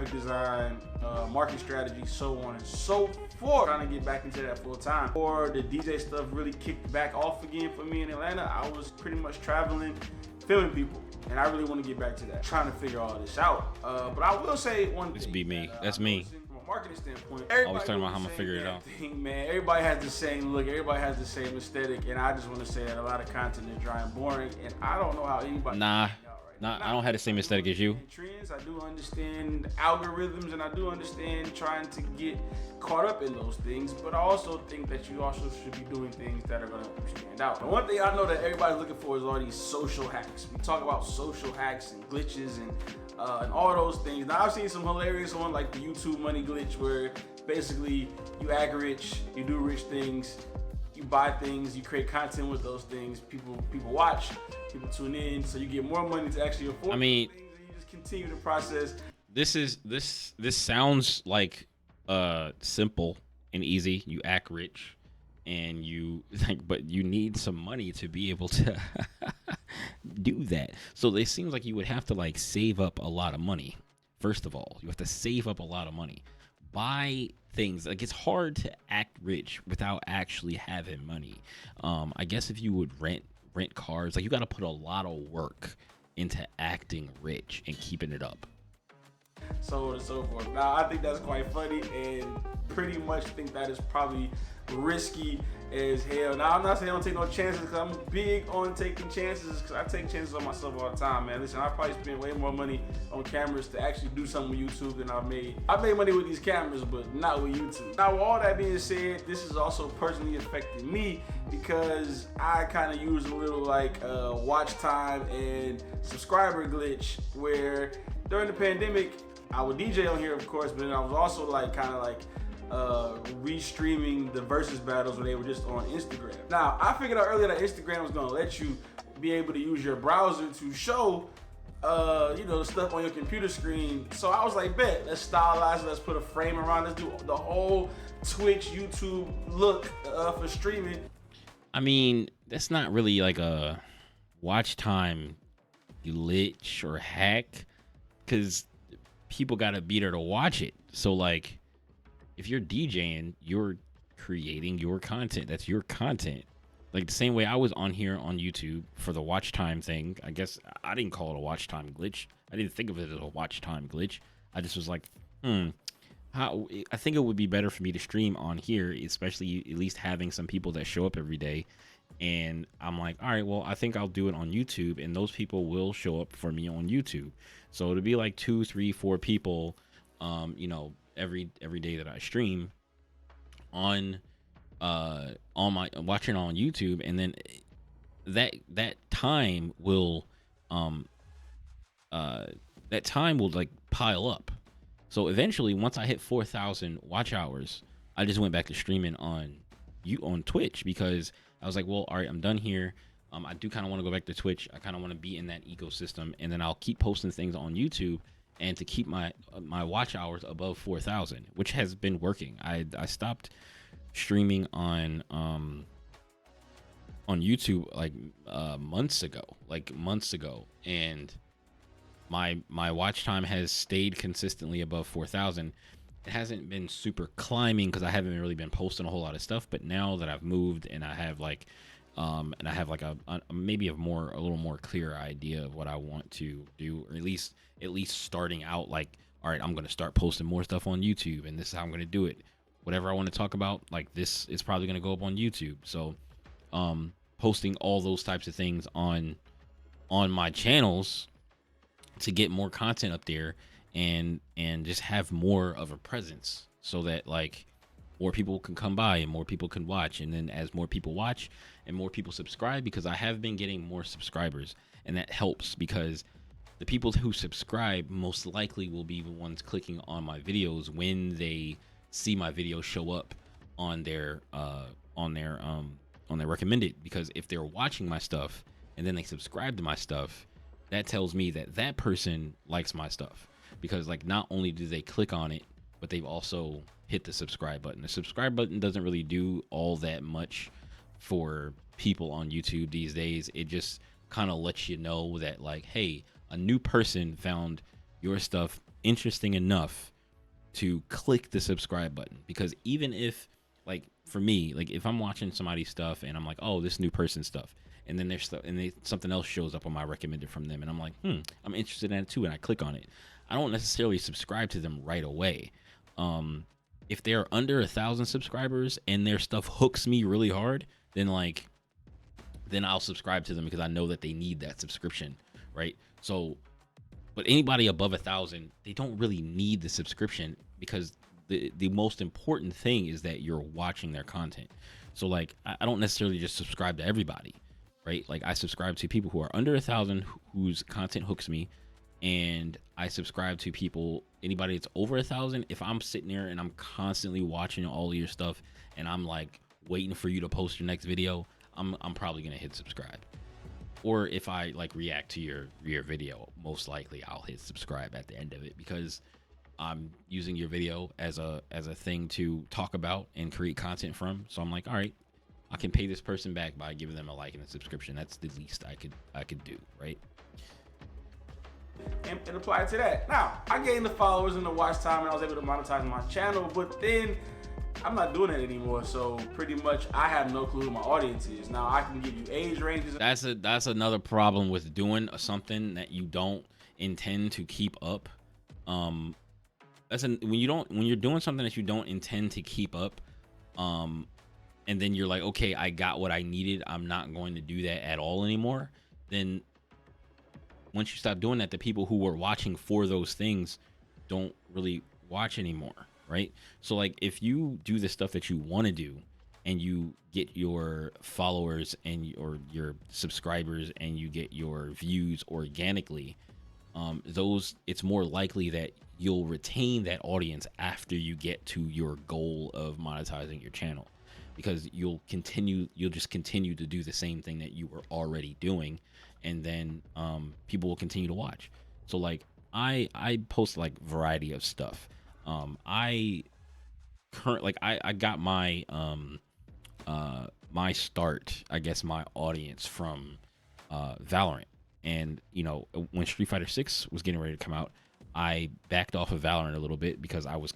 graphic design, marketing strategy, so on and so forth. Trying to get back into that full time. Or the DJ stuff really kicked back off again for me in Atlanta. I was pretty much traveling, filming people. And I really want to get back to that. Trying to figure all this out. But I will say one thing. This be me. That's me. From a marketing standpoint, Always talking about how I'm gonna figure it out. Man, everybody has the same look. Everybody has the same aesthetic. And I just want to say that a lot of content is dry and boring. And I don't know how anybody. Nah, I don't have the same aesthetic as you. Trends, I do understand algorithms, and I do understand trying to get caught up in those things. But I also think that you also should be doing things that are going to stand out. And one thing I know that everybody's looking for is all these social hacks. We talk about social hacks and glitches and all those things. Now I've seen some hilarious one like the YouTube money glitch, where basically you act rich, you do rich things. You buy things, you create content with those things. People watch, people tune in, so you get more money to actually afford. I mean, things, and you just continue the process. This sounds like simple and easy. You act rich, and but you need some money to be able to do that. So it seems like you would have to like save up a lot of money. First of all, you have to save up a lot of money. Buy things. Like, it's hard to act rich without actually having money. I guess if you would rent cars, like, you got to put a lot of work into acting rich and keeping it up. So on and so forth. Now, I think that's quite funny, and pretty much think that is probably risky as hell. Now, I'm not saying I don't take no chances, because I'm big on taking chances, because I take chances on myself all the time, man. Listen, I probably spend way more money on cameras to actually do something with YouTube than I've made. I made money with these cameras, but not with YouTube. Now, with all that being said, this is also personally affecting me, because I kind of use a little like watch time and subscriber glitch, where during the pandemic, I would DJ on here, of course, but then I was also like kind of like restreaming the versus battles when they were just on Instagram. Now, I figured out earlier that Instagram was gonna let you be able to use your browser to show the stuff on your computer screen. So I was like, bet, let's stylize it, let's put a frame around, let's do the whole Twitch, YouTube look for streaming. I mean, that's not really like a watch time glitch or hack, because people gotta be there to watch it. So like, if you're DJing, you're creating your content. That's your content. Like the same way I was on here on YouTube for the watch time thing. I guess I didn't call it a watch time glitch. I didn't think of it as a watch time glitch. I just was like, I think it would be better for me to stream on here, especially at least having some people that show up every day. And I'm like, all right, well, I think I'll do it on YouTube, and those people will show up for me on YouTube. So it'll be like 2, 3, 4 people, every day that I stream on my watching on YouTube, and then that time will like pile up. So eventually, once I hit 4,000 watch hours, I just went back to streaming on Twitch, because I was like, well, all right, I'm done here. I do kind of want to go back to Twitch. I kind of want to be in that ecosystem, and then I'll keep posting things on YouTube, and to keep my watch hours above 4,000, which has been working. I stopped streaming on YouTube like months ago, and my watch time has stayed consistently above 4,000. It hasn't been super climbing because I haven't really been posting a whole lot of stuff. But now that I've moved and I have like a maybe a little more clear idea of what I want to do, or at least starting out like, all right, I'm going to start posting more stuff on YouTube, and this is how I'm going to do it. Whatever I want to talk about, like this, is probably going to go up on YouTube. So, posting all those types of things on my channels to get more content up there, and just have more of a presence, so that like more people can come by and more people can watch. And then as more people watch and more people subscribe, because I have been getting more subscribers, and that helps, because the people who subscribe most likely will be the ones clicking on my videos when they see my video show up on their recommended. Because if they're watching my stuff and then they subscribe to my stuff, that tells me that that person likes my stuff, because like not only do they click on it, but they've also hit the subscribe button. The subscribe button doesn't really do all that much for people on YouTube these days. It just kind of lets you know that like, hey, a new person found your stuff interesting enough to click the subscribe button. Because even if, like, for me, like if I'm watching somebody's stuff and I'm like, oh, this new person's stuff, and then there's stuff and something else shows up on my recommended from them, and I'm like, I'm interested in it too, and I click on it. I don't necessarily subscribe to them right away. If they're under 1,000 subscribers and their stuff hooks me really hard, then I'll subscribe to them because I know that they need that subscription, right? So, but anybody above 1,000, they don't really need the subscription, because the most important thing is that you're watching their content. So like, I don't necessarily just subscribe to everybody, right? Like I subscribe to people who are under 1,000 whose content hooks me, and I subscribe to anybody that's over 1,000. If I'm sitting there and I'm constantly watching all of your stuff and I'm like waiting for you to post your next video, I'm probably gonna hit subscribe. Or if I like react to your video, most likely I'll hit subscribe at the end of it, because I'm using your video as a thing to talk about and create content from. So I'm like, all right, I can pay this person back by giving them a like and a subscription. That's the least I could do, right? And apply it to that. Now, I gained the followers and the watch time, and I was able to monetize my channel, but then I'm not doing it anymore. So pretty much I have no clue who my audience is. Now I can give you age ranges. That's another problem with doing something that you don't intend to keep up. When you're doing something that you don't intend to keep up, and then you're like, okay, I got what I needed, I'm not going to do that at all anymore. Then once you stop doing that, the people who were watching for those things don't really watch anymore, right? So like, if you do the stuff that you want to do and you get your followers and or your subscribers and you get your views organically, it's more likely that you'll retain that audience after you get to your goal of monetizing your channel, because you'll just continue to do the same thing that you were already doing, and then people will continue to watch. So like, I post like variety of stuff. I got my my start, I guess, my audience from Valorant. And you know, when Street Fighter 6 was getting ready to come out, I backed off of Valorant a little bit because I was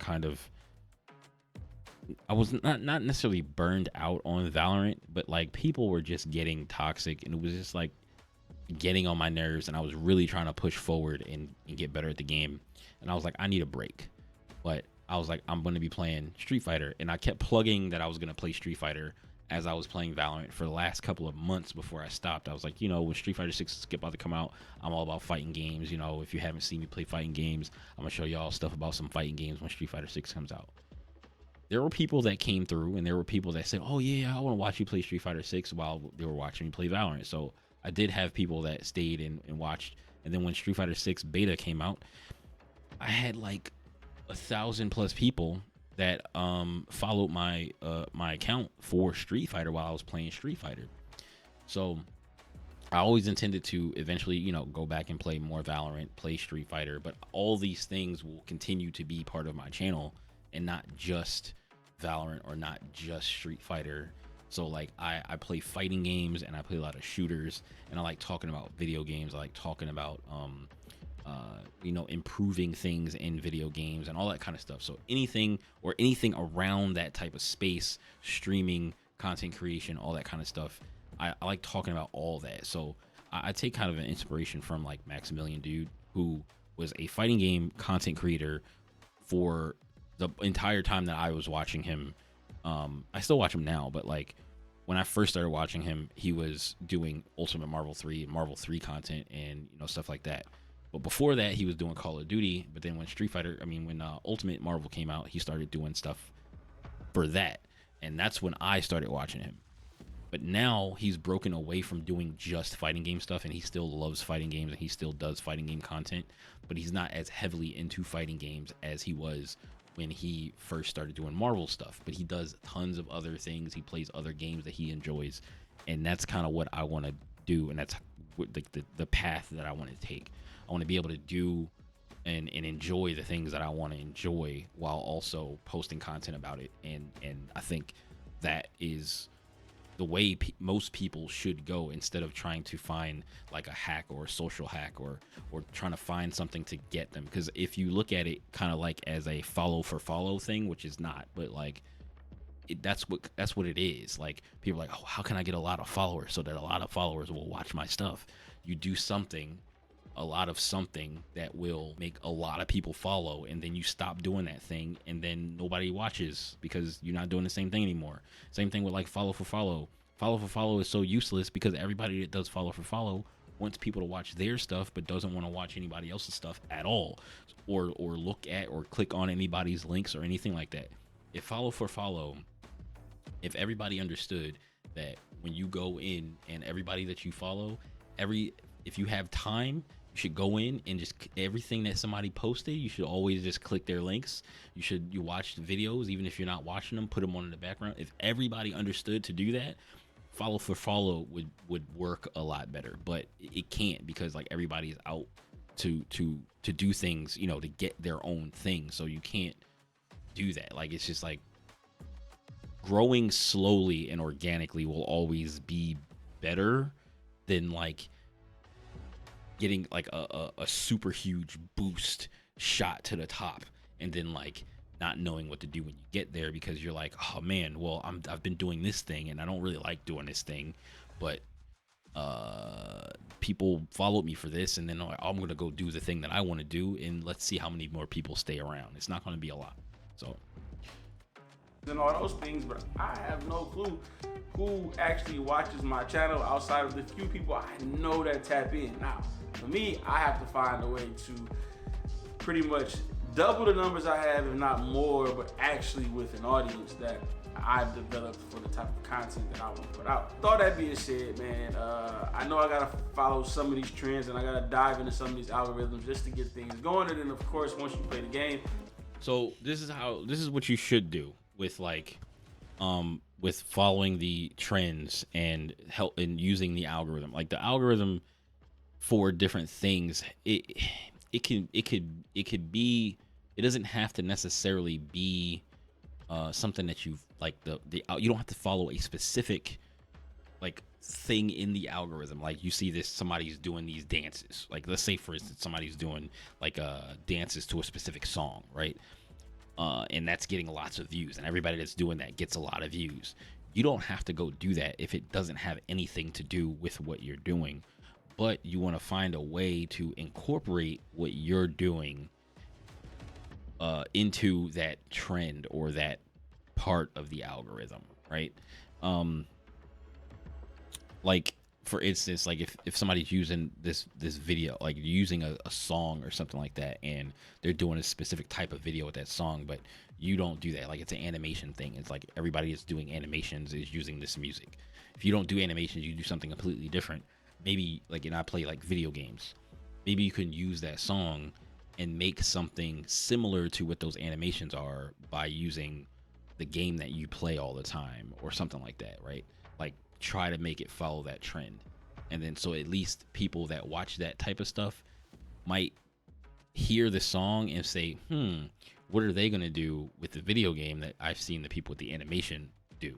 not necessarily burned out on Valorant, but like people were just getting toxic, and it was just like getting on my nerves, and I was really trying to push forward and get better at the game. And I was like, I need a break. But I was like, I'm going to be playing Street Fighter, and I kept plugging that I was going to play Street Fighter as I was playing Valorant for the last couple of months before I stopped. I was like, you know, when Street Fighter 6 is about to come out, I'm all about fighting games. You know, if you haven't seen me play fighting games, I'm going to show y'all stuff about some fighting games when Street Fighter 6 comes out. There were people that came through, and there were people that said, oh yeah, I want to watch you play Street Fighter 6 while they were watching me play Valorant. So I did have people that stayed and watched. And then when Street Fighter 6 beta came out, I had like 1,000+ people that followed my my account for Street Fighter while I was playing Street Fighter. So I always intended to eventually, you know, go back and play more Valorant, play Street Fighter, but all these things will continue to be part of my channel, and not just Valorant or not just Street Fighter. So like, I play fighting games, and I play a lot of shooters, and I like talking about video games. I like talking about you know, improving things in video games and all that kind of stuff. So anything around that type of space, streaming, content creation, all that kind of stuff, I like talking about all that. So I take kind of an inspiration from like Maximilian Dude, who was a fighting game content creator for the entire time that I was watching him. I still watch him now, but like when I first started watching him, he was doing Ultimate Marvel 3 and Marvel 3 content and, you know, stuff like that. But before that, he was doing Call of Duty. But then when when Ultimate Marvel came out, he started doing stuff for that. And that's when I started watching him. But now he's broken away from doing just fighting game stuff, and he still loves fighting games, and he still does fighting game content. But he's not as heavily into fighting games as he was when he first started doing Marvel stuff. But he does tons of other things. He plays other games that he enjoys. And that's kind of what I want to do. And that's the path that I want to take. I want to be able to do and enjoy the things that I want to enjoy while also posting content about it. And I think that is the way most people should go, instead of trying to find like a hack or a social hack, or trying to find something to get them. Because if you look at it kind of like as a follow for follow thing, which is not, but like that's what it is. Like, people are like, oh, how can I get a lot of followers so that a lot of followers will watch my stuff? You do a lot of something that will make a lot of people follow, and then you stop doing that thing, and then nobody watches because you're not doing the same thing anymore. Same thing with like follow for follow. Follow for follow is so useless because everybody that does follow for follow wants people to watch their stuff, but doesn't want to watch anybody else's stuff at all, or look at or click on anybody's links or anything like that. If follow for follow, if everybody understood that when you go in and everybody that you follow, if you have time, you should go in and just everything that somebody posted, you should always just click their links. You watch the videos, even if you're not watching them, put them on in the background. If everybody understood to do that, follow for follow would work a lot better. But it can't, because like everybody is out to do things, you know, to get their own thing. So you can't do that. Like, it's just like growing slowly and organically will always be better than like getting like a super huge boost shot to the top and then like not knowing what to do when you get there, because you're like, oh man, well I've been doing this thing and I don't really like doing this thing, but people followed me for this, and then I'm gonna go do the thing that I want to do, and let's see how many more people stay around. It's not going to be a lot. So and all those things, but I have no clue who actually watches my channel outside of the few people I know that tap in. Now, for me, I have to find a way to pretty much double the numbers I have, if not more, but actually with an audience that I've developed for the type of content that I want to put out. With all that being said, man, I know I gotta follow some of these trends and I gotta dive into some of these algorithms just to get things going. And then, of course, once you play the game. So this is what you should do with like with following the trends and using the algorithm. Like, the algorithm for different things, it could be, it doesn't have to necessarily be something that you've like you don't have to follow a specific like thing in the algorithm. Like, you see this, somebody's doing these dances, like let's say for instance somebody's doing like dances to a specific song, right? And that's getting lots of views, and everybody that's doing that gets a lot of views. You don't have to go do that if it doesn't have anything to do with what you're doing, but you want to find a way to incorporate what you're doing into that trend or that part of the algorithm, right? Like, for instance, like if somebody's using this video, like using a song or something like that, and they're doing a specific type of video with that song, but you don't do that. Like, it's an animation thing. It's like everybody that's doing animations is using this music. If you don't do animations, you do something completely different. Maybe like, and I play like video games, maybe you can use that song and make something similar to what those animations are by using the game that you play all the time or something like that, right? Like, try to make it follow that trend, and then so at least people that watch that type of stuff might hear the song and say, what are they going to do with the video game that I've seen the people with the animation do,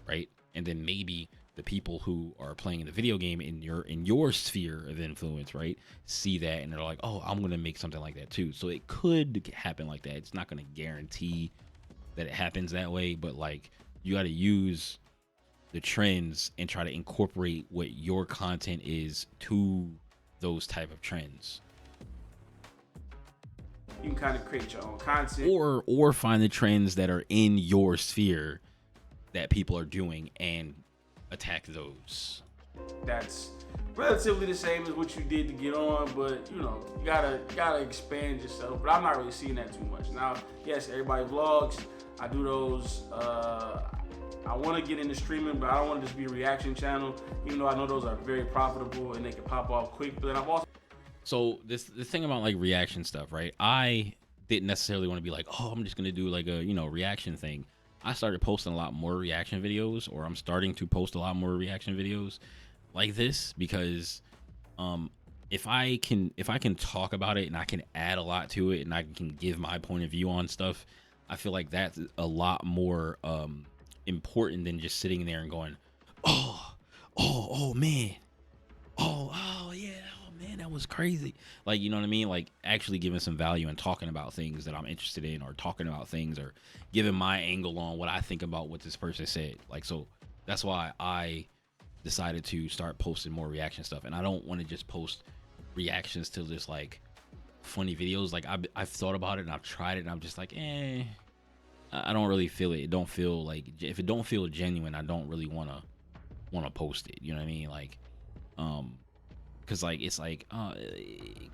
right? And then maybe the people who are playing the video game in your sphere of influence, right, see that and they're like, oh, I'm going to make something like that too. So it could happen like that. It's not going to guarantee that it happens that way, but like, you got to use the trends and try to incorporate what your content is to those type of trends. You can kind of create your own content, or find the trends that are in your sphere that people are doing and attack those. That's relatively the same as what you did to get on, but you know, you gotta expand yourself. But I'm not really seeing that too much now. Yes, everybody vlogs. I do those. I want to get into streaming, but I don't want to just be a reaction channel, even though I know those are very profitable and they can pop off quick. But then I've also... So the thing about like reaction stuff, right? I didn't necessarily want to be like, oh, I'm just going to do like a, reaction thing. I started posting a lot more reaction videos, or I'm starting to post a lot more reaction videos like this, because if I can talk about it and I can add a lot to it and I can give my point of view on stuff, I feel like that's a lot more important than just sitting there and going, oh man, oh yeah, oh man, that was crazy. Like, you know what I mean? Like actually giving some value and talking about things that I'm interested in, or talking about things, or giving my angle on what I think about what this person said. Like, so that's why I decided to start posting more reaction stuff. And I don't want to just post reactions to just like funny videos. Like I've thought about it and I've tried it and I'm just like, I don't really feel it. It don't feel like, if it don't feel genuine, I don't really want to post it. You know what I mean? Like, cause like, it's like,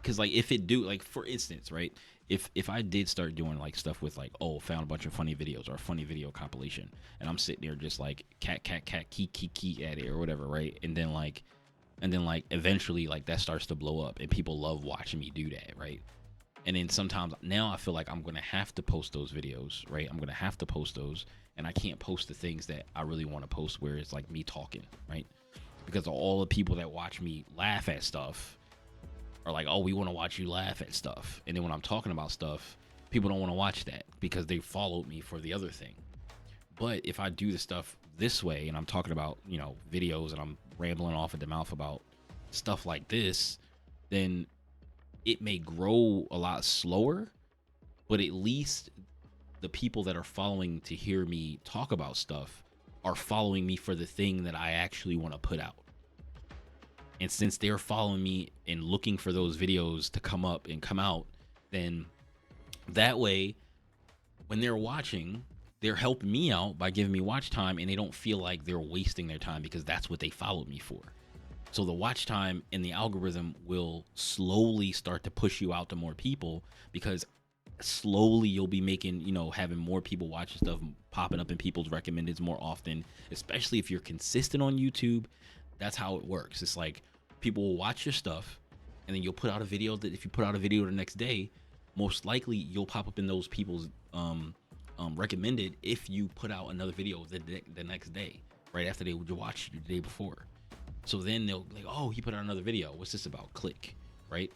cause like if it do, like for instance, right? If I did start doing like stuff with like, oh, found a bunch of funny videos or a funny video compilation, and I'm sitting there just like cat key at it or whatever, right? And then like eventually like that starts to blow up and people love watching me do that, right? And then sometimes now I feel like I'm gonna have to post those videos, right? I'm gonna have to post those, and I can't post the things that I really want to post where it's like me talking, right? Because all the people that watch me laugh at stuff are like, oh, we want to watch you laugh at stuff. And then when I'm talking about stuff, people don't want to watch that because they followed me for the other thing. But if I do the stuff this way and I'm talking about, you know, videos, and I'm rambling off at the mouth about stuff like this, then it may grow a lot slower, but at least the people that are following to hear me talk about stuff are following me for the thing that I actually want to put out. And since they're following me and looking for those videos to come up and come out, then that way, when they're watching, they're helping me out by giving me watch time, and they don't feel like they're wasting their time because that's what they followed me for. So the watch time and the algorithm will slowly start to push you out to more people, because slowly you'll be making, you know, having more people watching stuff, popping up in people's recommendeds more often, especially if you're consistent on YouTube. That's how it works. It's like people will watch your stuff, and then you'll put out a video that if you put out a video the next day, most likely you'll pop up in those people's recommended if you put out another video the next day, right after they would watch you the day before. So then they'll like, oh, he put out another video. What's this about? Click, right?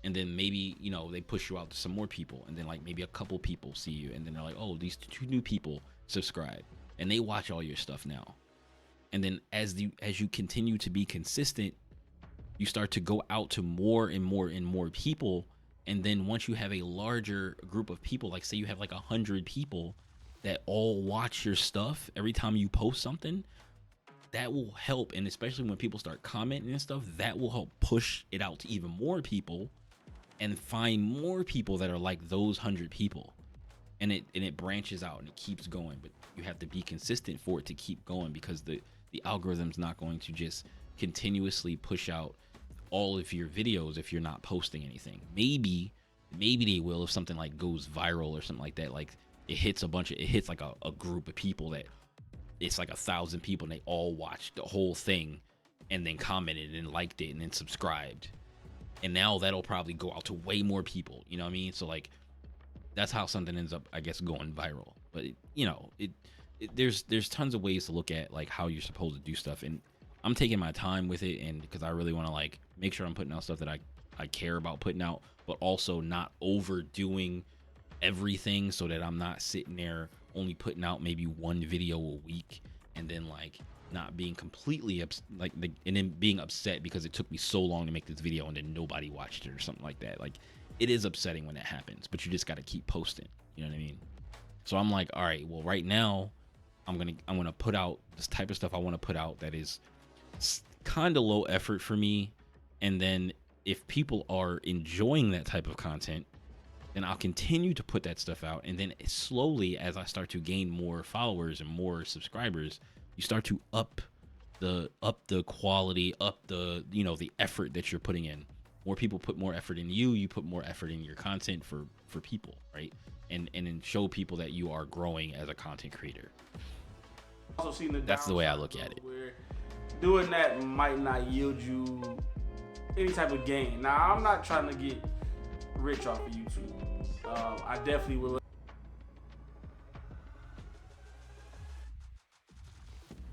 And then maybe, you know, they push you out to some more people, and then like maybe a couple people see you, and then they're like, oh, these 2 new people subscribe, and they watch all your stuff now. And then as you continue to be consistent, you start to go out to more and more and more people. And then once you have a larger group of people, like say you have like 100 people that all watch your stuff every time you post something, that will help. And especially when people start commenting and stuff, that will help push it out to even more people and find more people that are like those 100 people. And it branches out and it keeps going. But you have to be consistent for it to keep going, because the algorithm's not going to just continuously push out all of your videos if you're not posting anything. Maybe they will if something like goes viral or something like that. Like it hits like a group of people that it's like 1,000 people and they all watched the whole thing and then commented and liked it and then subscribed. And now that'll probably go out to way more people. You know what I mean? So like that's how something ends up, I guess, going viral. But there's tons of ways to look at like how you're supposed to do stuff, and I'm taking my time with it, and because I really want to like make sure I'm putting out stuff that I care about putting out, but also not overdoing everything so that I'm not sitting there only putting out maybe 1 video a week, and then like not being completely and then being upset because it took me so long to make this video and then nobody watched it or something like that. Like it is upsetting when that happens, but you just got to keep posting. You know what I mean? So I'm like, all right, well, right now I'm gonna put out this type of stuff I want to put out that is kind of low effort for me, and then if people are enjoying that type of content, then I'll continue to put that stuff out. And then slowly, as I start to gain more followers and more subscribers, you start to up the quality, up the, you know, the effort that you're putting in. More people put more effort in you, you put more effort in your content for people, right? And then show people that you are growing as a content creator. Also seen that's the way I look at it. Where doing that might not yield you any type of gain. Now, I'm not trying to get rich off of YouTube. I definitely will.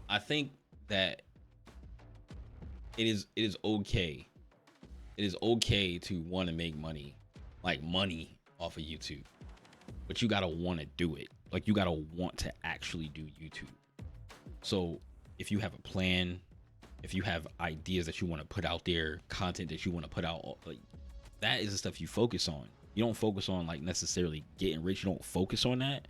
I think that it is okay. It is okay to want to make money off of YouTube, but you gotta want to do it. Like you gotta want to actually do YouTube. So if you have a plan, if you have ideas that you want to put out there, content that you want to put out, like that is the stuff you focus on. You don't focus on like necessarily getting rich. You don't focus on that,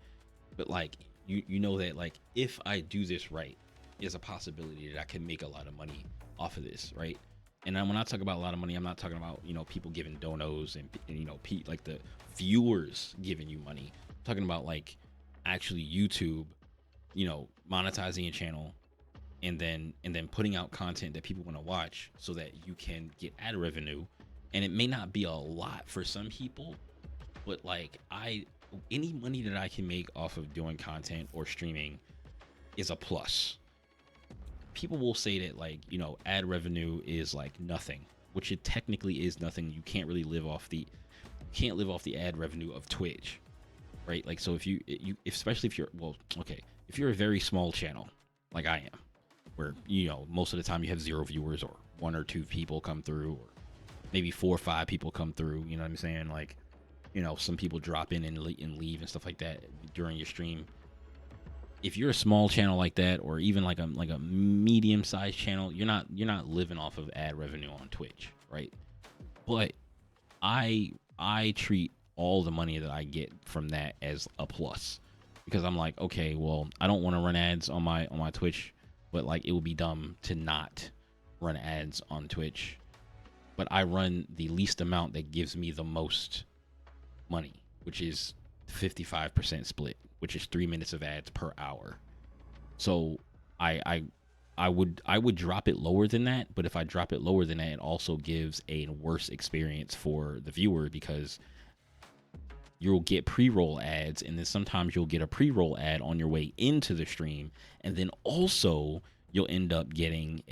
but like you know that like if I do this right, there's a possibility that I can make a lot of money off of this, right? And then when I talk about a lot of money, I'm not talking about, you know, people giving donos and you know, like the viewers giving you money. I'm talking about like actually YouTube, you know, monetizing your channel and then putting out content that people want to watch so that you can get ad revenue. And it may not be a lot for some people, but like any money that I can make off of doing content or streaming is a plus. People will say that like, you know, ad revenue is like nothing, which it technically is nothing. You can't really live off the ad revenue of Twitch, right? Like, so if you especially if you're, well, okay, if you're a very small channel like I am, where, you know, most of the time you have 0 viewers or 1 or 2 people come through, or maybe 4 or 5 people come through, you know what I'm saying? Like, you know, some people drop in and leave and stuff like that during your stream. If you're a small channel like that, or even like a medium-sized channel, you're not living off of ad revenue on Twitch, right? But I treat all the money that I get from that as a plus, because I'm like, okay, well, I don't want to run ads on my Twitch, but like it would be dumb to not run ads on Twitch. But I run the least amount that gives me the most money, which is 55% split, which is 3 minutes of ads per hour. So I would drop it lower than that, but if I drop it lower than that, it also gives a worse experience for the viewer, because you'll get pre-roll ads, and then sometimes you'll get a pre-roll ad on your way into the stream, and then also you'll end up getting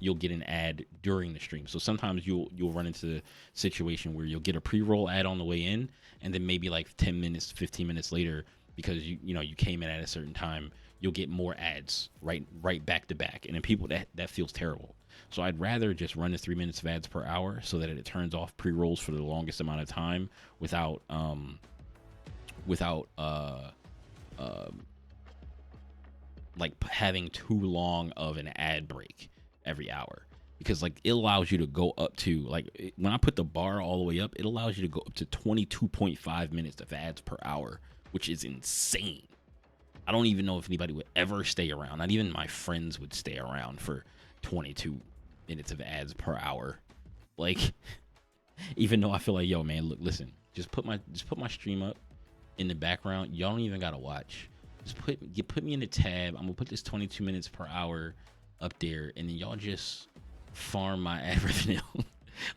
you'll get an ad during the stream. So sometimes you'll run into the situation where you'll get a pre-roll ad on the way in, and then maybe like 10 minutes, 15 minutes later, because you know you came in at a certain time, you'll get more ads right back to back. And then people, that feels terrible. So I'd rather just run the 3 minutes of ads per hour so that it turns off pre-rolls for the longest amount of time without like having too long of an ad break every hour, because like it allows you to go up to, like, when I put the bar all the way up, it allows you to go up to 22.5 minutes of ads per hour, which is insane. I don't even know if anybody would ever stay around. Not even my friends would stay around for 22 minutes of ads per hour. Like, even though I feel like, yo, man, look, listen, just put my stream up in the background. Y'all don't even gotta watch. Just put me in the tab. I'm gonna put this 22 minutes per hour up there, and then y'all just farm my ad revenue.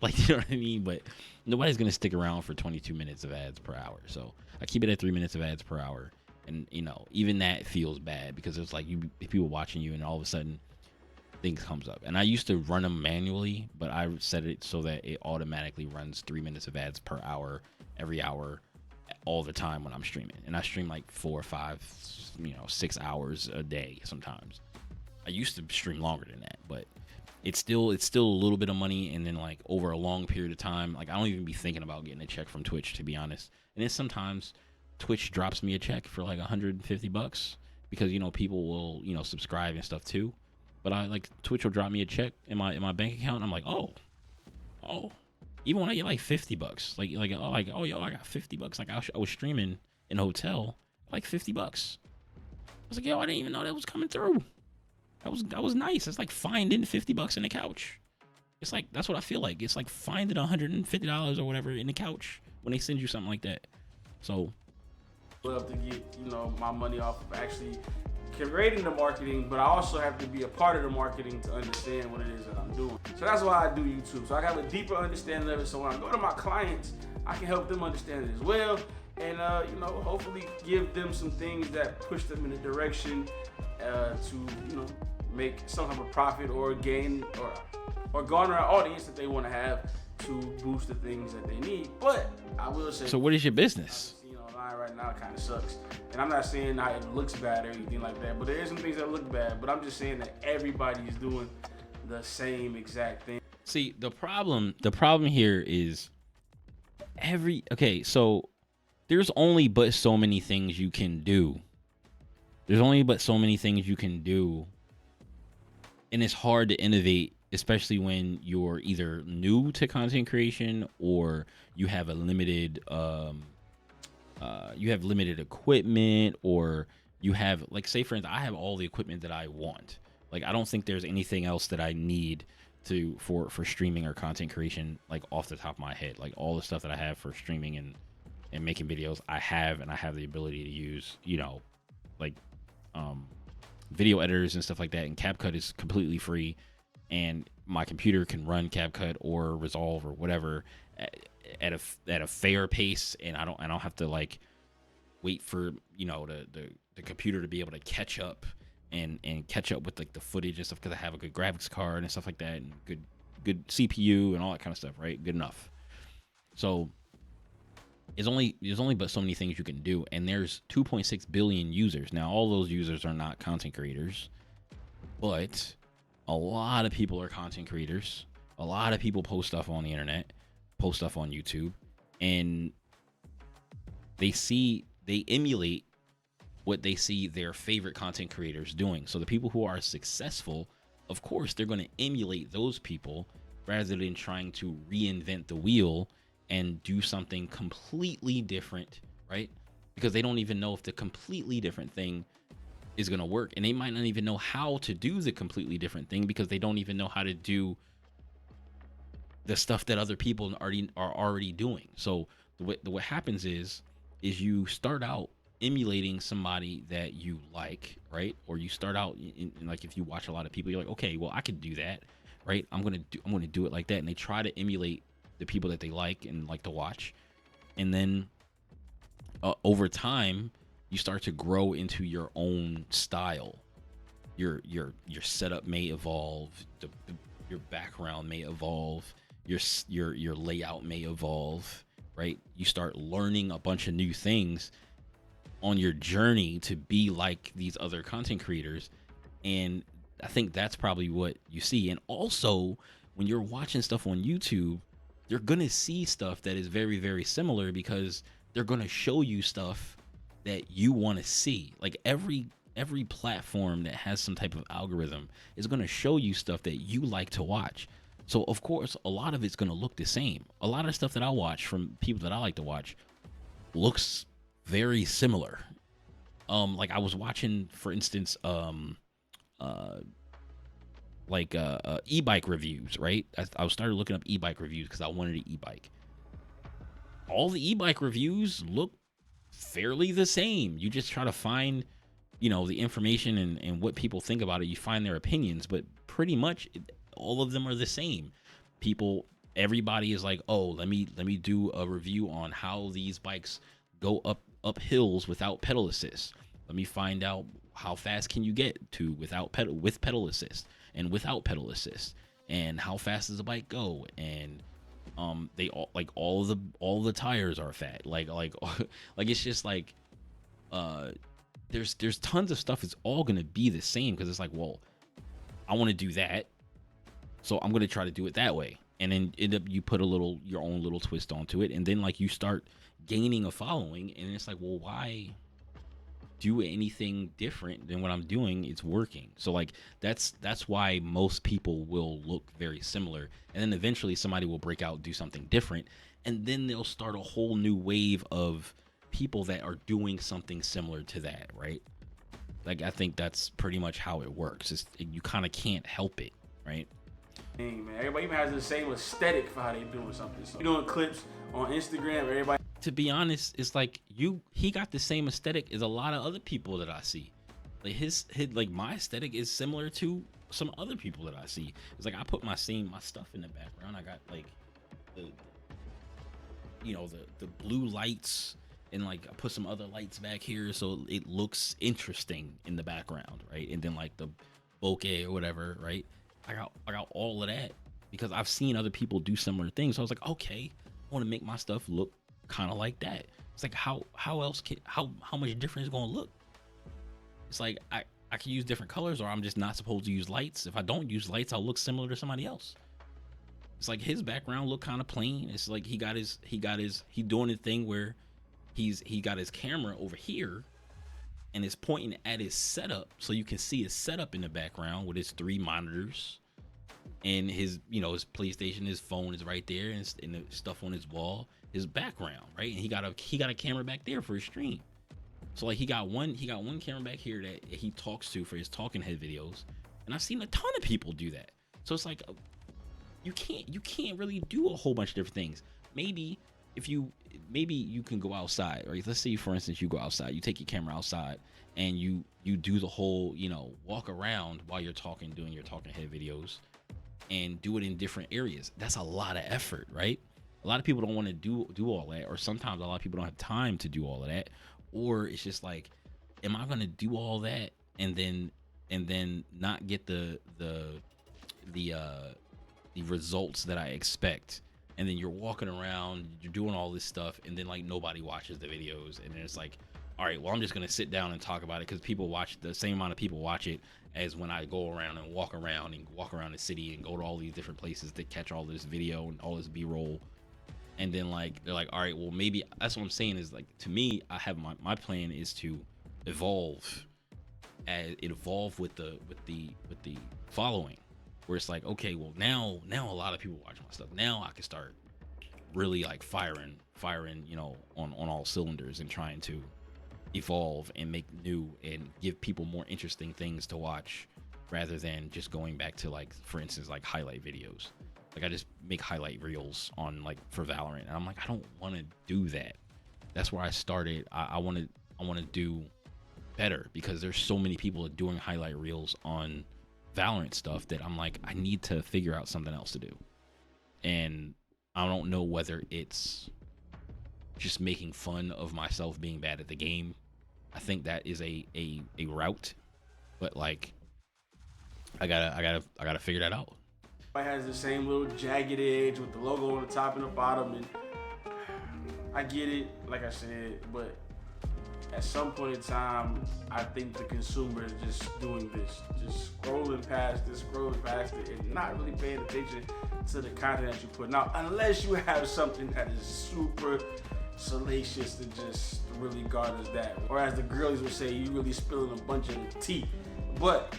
Like, you know what I mean? But nobody's gonna stick around for 22 minutes of ads per hour. So I keep it at 3 minutes of ads per hour. And, you know, even that feels bad, because it's like people watching you, and all of a sudden things comes up. And I used to run them manually, but I set it so that it automatically runs 3 minutes of ads per hour, every hour, all the time when I'm streaming. And I stream like 4 or 5, 6 hours a day sometimes. I used to stream longer than that, but it's still a little bit of money. And then like over a long period of time, like I don't even be thinking about getting a check from Twitch, to be honest. And then sometimes Twitch drops me a check for like $150, because, you know, people will, you know, subscribe and stuff too. But I like Twitch will drop me a check in my bank account, and I'm like, oh, even when I get like $50, like yo, I got $50. Like I was streaming in a hotel, like $50. I was like, yo, I didn't even know that was coming through. That was nice. It's like finding $50 in the couch. It's like, that's what I feel like. It's like finding $150 or whatever in the couch when they send you something like that. So love to get, you know, my money off of actually creating the marketing, but I also have to be a part of the marketing to understand what it is that I'm doing. So that's why I do YouTube. So I have a deeper understanding of it. So when I go to my clients, I can help them understand it as well. And, you know, hopefully give them some things that push them in a direction to, you know, make some type of profit or gain or garner an audience that they want to have to boost the things that they need. But I will say, so what is your business? Right now, it kind of sucks, and I'm not saying that it looks bad or anything like that, but there is some things that look bad. But I'm just saying that everybody is doing the same exact thing. See, the problem here is so there's only but so many things you can do There's only but so many things you can do, and it's hard to innovate, especially when you're either new to content creation or you have a limited you have limited equipment, or you have, like, say for instance, I have all the equipment that I want. Like, I don't think there's anything else that I need to for streaming or content creation, like off the top of my head. Like, all the stuff that I have for streaming and making videos, I have, and I have the ability to use, you know, like video editors and stuff like that. And CapCut is completely free, and my computer can run CapCut or Resolve or whatever at a fair pace, and I don't have to like wait for, you know, the computer to be able to catch up and catch up with like the footage and stuff, because I have a good graphics card and stuff like that, and good CPU and all that kind of stuff, right? Good enough. So there's only but so many things you can do, and there's 2.6 billion users. Now, all those users are not content creators, but a lot of people are content creators. A lot of people post stuff on the internet, post stuff on YouTube, and they emulate what they see their favorite content creators doing. So the people who are successful, of course, they're going to emulate those people rather than trying to reinvent the wheel and do something completely different, right? Because they don't even know if the completely different thing is going to work, and they might not even know how to do the completely different thing, because they don't even know how to do the stuff that other people are already doing. So what happens is you start out emulating somebody that you like, right? Or you start out in like, if you watch a lot of people, you're like, okay, well, I could do that, right? I'm gonna do it like that, and they try to emulate the people that they like and like to watch, and then over time, you start to grow into your own style. Your setup may evolve, your background may evolve, your layout may evolve, right? You start learning a bunch of new things on your journey to be like these other content creators, and I think that's probably what you see. And also, when you're watching stuff on YouTube, you're gonna see stuff that is very, very similar, because they're gonna show you stuff that you want to see. Like, every platform that has some type of algorithm is gonna show you stuff that you like to watch. So of course, a lot of it's gonna look the same. A lot of stuff that I watch from people that I like to watch looks very similar. Like, I was watching, for instance, e-bike reviews, right? I started looking up e-bike reviews because I wanted an e-bike. All the e-bike reviews look fairly the same. You just try to find, you know, the information and what people think about it. You find their opinions, but pretty much all of them are the same. Everybody is like, oh, let me do a review on how these bikes go up hills without pedal assist. Let me find out how fast can you get to with pedal assist and without pedal assist, and how fast does the bike go, and they all, like, all the tires are fat, like it's just like there's tons of stuff. It's all gonna be the same, because it's like, well, I want to do that, so I'm gonna try to do it that way, and then you put your own little twist onto it, and then, like, you start gaining a following, and it's like, well, why do anything different than what I'm doing? It's working. So, like, that's why most people will look very similar, and then eventually somebody will break out, do something different, and then they'll start a whole new wave of people that are doing something similar to that, right? Like, I think that's pretty much how it works. You kind of can't help it, right? Dang, man, everybody even has the same aesthetic for how they doing something. So you're doing clips on Instagram, everybody. To be honest, it's like he got the same aesthetic as a lot of other people that I see. Like, his like, my aesthetic is similar to some other people that I see. It's like, I put my stuff in the background. I got, like, the blue lights, and, like, I put some other lights back here so it looks interesting in the background, right? And then, like, the bokeh or whatever, right? I got all of that because I've seen other people do similar things. So I was like, okay, I want to make my stuff look kind of like that. It's like, how much different is going to look? It's like, I can use different colors, or I'm just not supposed to use lights. If I don't use lights, I'll look similar to somebody else. It's like, his background look kind of plain. It's like he doing the thing where he got his camera over here, and it's pointing at his setup, so you can see his setup in the background with his 3 monitors and his, his PlayStation, his phone is right there, and the stuff on his wall, his background, right? And he got a camera back there for his stream. So like he got one camera back here that he talks to for his talking head videos, and I've seen a ton of people do that. So it's like you can't really do a whole bunch of different things. Maybe you can go outside, right? Let's say, for instance, you go outside, you take your camera outside, and you do the whole, walk around while you're talking, doing your talking head videos, and do it in different areas. That's a lot of effort, right? A lot of people don't want to do all that, or sometimes a lot of people don't have time to do all of that, or it's just like, am I going to do all that and then not get the results that I expect? And then you're walking around, you're doing all this stuff, and then like nobody watches the videos, and then it's like, all right, well, I'm just gonna sit down and talk about it, because people watch, the same amount of people watch it as when I go around and walk around the city and go to all these different places to catch all this video and all this B-roll. And then like they're like, all right, well, maybe that's what I'm saying is, like, to me, I have my plan is to evolve with the following, where it's like, okay, well, now a lot of people watch my stuff. Now I can start really like firing, on all cylinders and trying to evolve and make new and give people more interesting things to watch, rather than just going back to, like, for instance, like highlight videos. Like I just make highlight reels on, like, for Valorant, and I'm like, I don't want to do that. That's where I started. I want to do better, because there's so many people doing highlight reels on Valorant stuff that I'm like, I need to figure out something else to do. And I don't know whether it's just making fun of myself being bad at the game. I think that is a route, but like I gotta figure that out. It has the same little jagged edge with the logo on the top and the bottom, and I get it, like I said, but at some point in time, I think the consumer is just doing this, just scrolling past it, and not really paying attention to the content that you put out, unless you have something that is super salacious that just really garners that. Or as the girlies would say, you really spilling a bunch of tea. But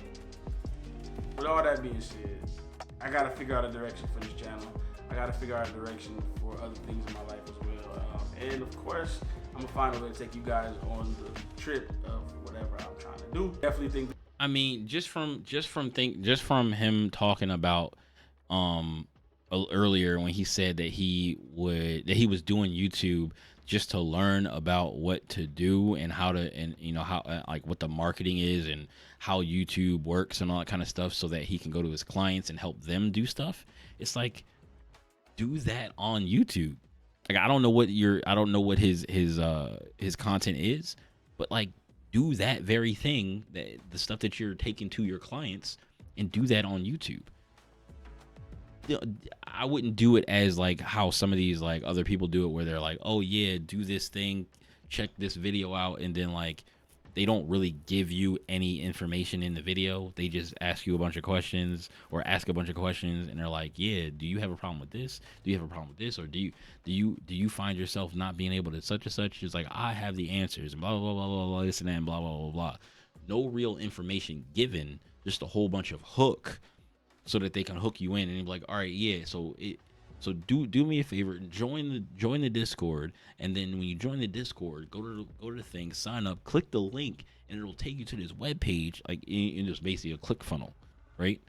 with all that being said, I gotta figure out a direction for this channel. I gotta figure out a direction for other things in my life as well. And of course, I'm gonna find a way to take you guys on the trip of whatever I'm trying to do. Definitely think. I mean, just from him talking about earlier when he said that he was doing YouTube just to learn about what to do and how to, and how like what the marketing is and how YouTube works and all that kind of stuff, so that he can go to his clients and help them do stuff. It's like, do that on YouTube. Like, I don't know what his content is, but like, do that very thing, that the stuff that you're taking to your clients, and do that on YouTube. I wouldn't do it as like how some of these like other people do it, where they're like, oh yeah, do this thing, check this video out, and then like they don't really give you any information in the video. They just ask you a bunch of questions, or ask a bunch of questions, and they're like, yeah, do you have a problem with this? Do you have a problem with this? Or do you find yourself not being able to such and such? It's like, I have the answers, and blah blah blah blah blah, this and that, and blah blah blah blah. No real information given, just a whole bunch of hook, so that they can hook you in and be like, all right, yeah, so do me a favor, join the Discord, and then when you join the Discord, go to the thing, sign up, click the link, and it'll take you to this web page, like in just basically a click funnel, right?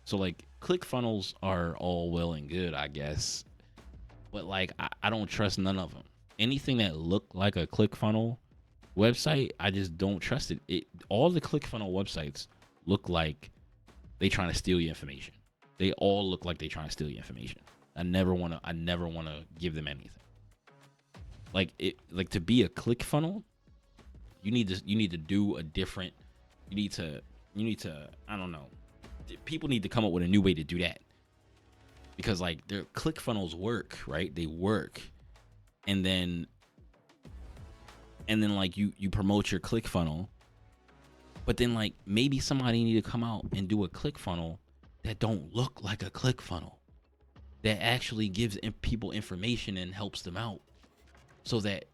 So like, click funnels are all well and good, I guess, but like I don't trust none of them. Anything that looked like a click funnel website, I just don't trust it. All the click funnel websites look like they trying to steal your information. They all look like they trying to steal your information. I never want to give them anything. Like to be a click funnel, you need to do a different, you need to, I don't know. People need to come up with a new way to do that. Because like, their click funnels work, right? They work. And then like you promote your click funnel, but then like maybe somebody need to come out and do a click funnel that don't look like a click funnel, that actually gives people information and helps them out, so that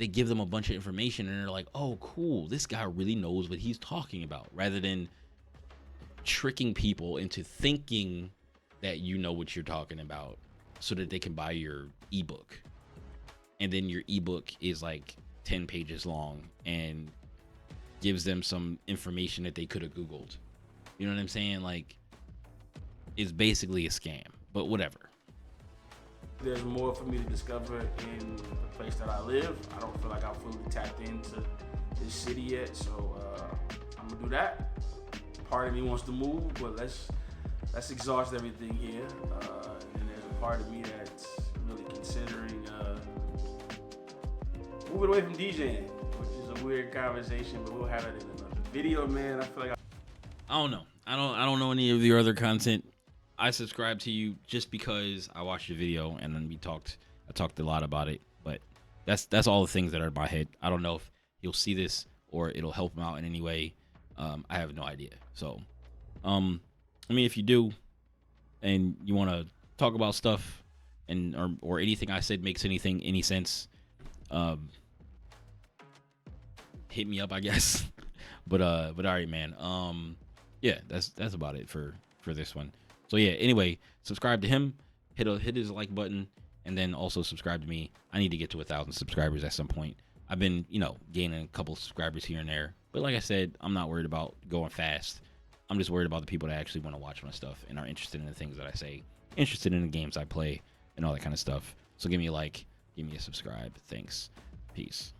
they give them a bunch of information and they're like, oh, cool, this guy really knows what he's talking about, rather than tricking people into thinking that you know what you're talking about so that they can buy your ebook. And then your ebook is like 10 pages long and gives them some information that they could have Googled. You know what I'm saying? Like, it's basically a scam, but whatever. There's more for me to discover in the place that I live. I don't feel like I'm fully tapped into this city yet, so I'm gonna do that. Part of me wants to move, but let's exhaust everything here. And there's a part of me that's really considering moving away from DJing, which is a weird conversation, but we'll have it in another video, man. I feel like I don't know. I don't know any of your other content. I subscribe to you just because I watched your video and then I talked a lot about it, but that's all the things that are in my head. I don't know if you'll see this or it'll help him out in any way. I have no idea. So, I mean, if you do and you want to talk about stuff and or anything I said makes any sense, hit me up, I guess. But all right, man. Yeah, that's about it for this one. So yeah, anyway, subscribe to him, hit his like button, and then also subscribe to me. I need to get to 1,000 subscribers at some point. I've been, gaining a couple subscribers here and there, but like I said, I'm not worried about going fast. I'm just worried about the people that actually want to watch my stuff and are interested in the things that I say, interested in the games I play, and all that kind of stuff. So give me a like, give me a subscribe. Thanks. Peace.